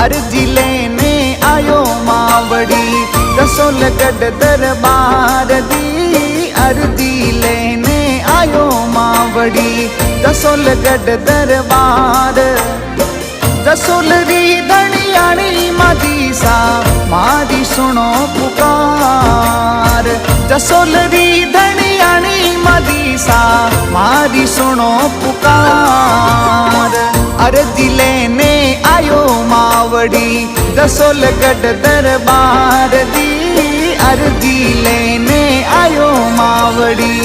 अर्जी लेने आयो मावड़ी रसोलगढ़ दरबार दी। अर्जी लेने आयो मावड़ी रसोलगढ़ दरबार। रसोलरी धनियाणी मादी सा मादी सुनो पुकार। रसोलरी धनियाणी मादी सा मादी सुनो पुकार। अर्जी लेने आयो मावड़ी रसोलगढ़ दरबार दी। अर्जी लेने आयो मावड़ी।